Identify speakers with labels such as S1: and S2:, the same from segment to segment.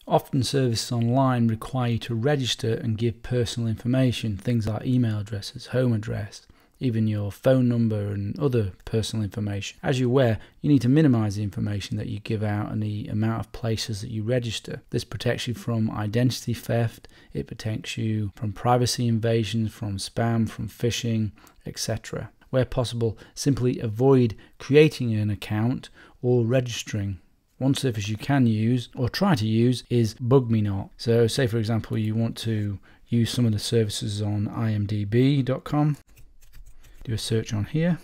S1: Often services online require you to register and give personal information, things like email addresses, home address, even your phone number and other personal information. As you're aware, you need to minimize the information that you give out and the amount of places that you register. This protects you from identity theft, it protects you from privacy invasions, from spam, from phishing, etc. Where possible, simply avoid creating an account or registering. One service you can use or try to use is BugMeNot. So say for example you want to use some of the services on imdb.com. Do a search on here,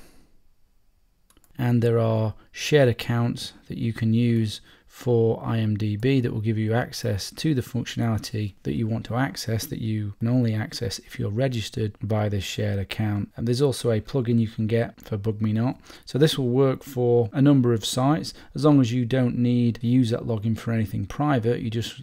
S1: and there are shared accounts that you can use for IMDb that will give you access to the functionality that you want to access, that you can only access if you're registered by this shared account. And there's also a plugin you can get for BugMeNot. So this will work for a number of sites as long as you don't need to use that login for anything private.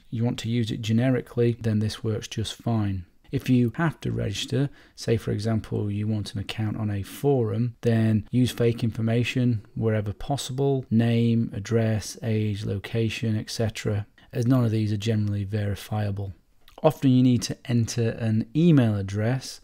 S1: You want to use it generically, then this works just fine. If you have to register, say for example you want an account on a forum, then use fake information wherever possible, name, address, age, location, etc., as none of these are generally verifiable. Often you need to enter an email address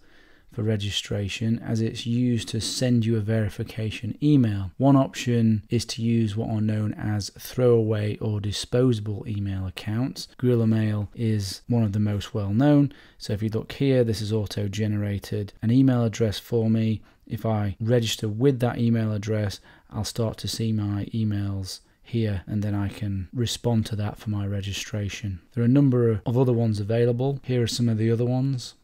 S1: for registration, as it's used to send you a verification email. One option is to use what are known as throwaway or disposable email accounts. Guerrilla Mail is one of the most well known. So if you look here, this is auto-generated an email address for me. If I register with that email address, I'll start to see my emails here, and then I can respond to that for my registration. There are a number of other ones available. Here are some of the other ones.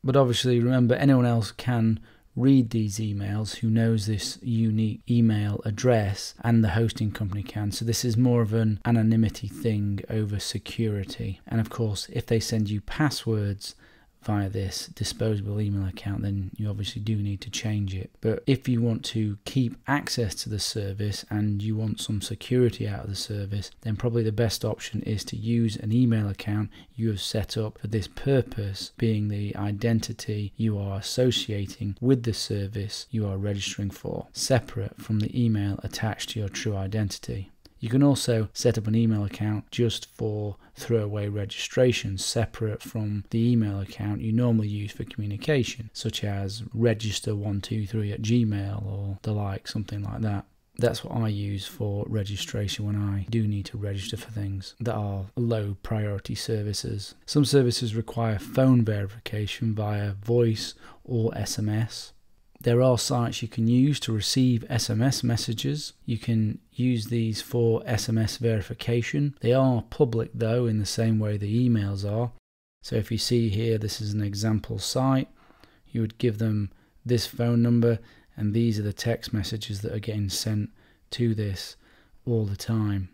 S1: But obviously remember, anyone else can read these emails who knows this unique email address, and the hosting company can. So this is more of an anonymity thing over security. And of course, if they send you passwords via this disposable email account, then you obviously do need to change it. But if you want to keep access to the service and you want some security out of the service, then probably the best option is to use an email account you have set up for this purpose, being the identity you are associating with the service you are registering for, separate from the email attached to your true identity. You can also set up an email account just for throwaway registration, separate from the email account you normally use for communication, such as register123@gmail or the like, something like that. That's what I use for registration when I do need to register for things that are low priority services. Some services require phone verification via voice or SMS. There are sites you can use to receive SMS messages. You can use these for SMS verification. They are public though, in the same way the emails are. So if you see here, this is an example site. You would give them this phone number, and these are the text messages that are getting sent to this all the time.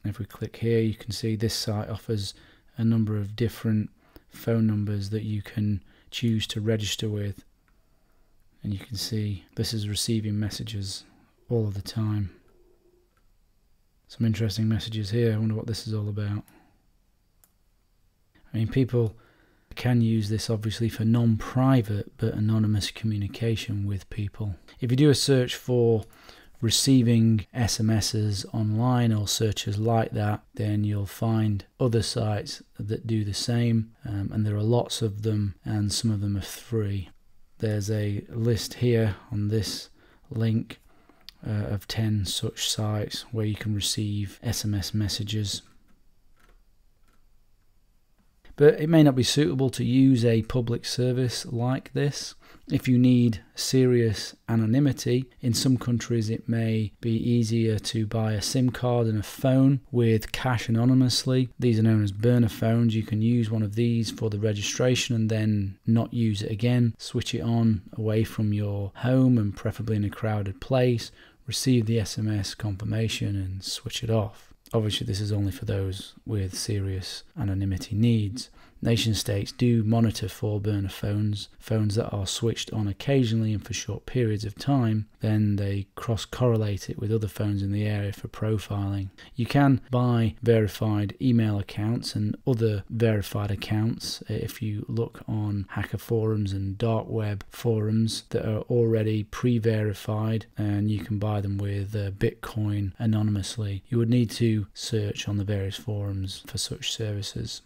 S1: If we click here, you can see this site offers a number of different phone numbers that you can choose to register with, and you can see this is receiving messages all of the time. Some interesting messages here. I wonder what this is all about. I mean, people can use this obviously for non-private but anonymous communication with people. If you do a search for receiving SMSs online or searches like that, then you'll find other sites that do the same, and there are lots of them, and some of them are free. There's a list here on this link of 10 such sites where you can receive SMS messages. But it may not be suitable to use a public service like this. If you need serious anonymity, in some countries it may be easier to buy a SIM card and a phone with cash anonymously. These are known as burner phones. You can use one of these for the registration and then not use it again. Switch it on away from your home and preferably in a crowded place. Receive the SMS confirmation and switch it off. Obviously, this is only for those with serious anonymity needs. Nation states do monitor four-burner phones that are switched on occasionally and for short periods of time. Then they cross-correlate it with other phones in the area for profiling. You can buy verified email accounts and other verified accounts if you look on hacker forums and dark web forums that are already pre-verified, and you can buy them with Bitcoin anonymously. You would need to search on the various forums for such services.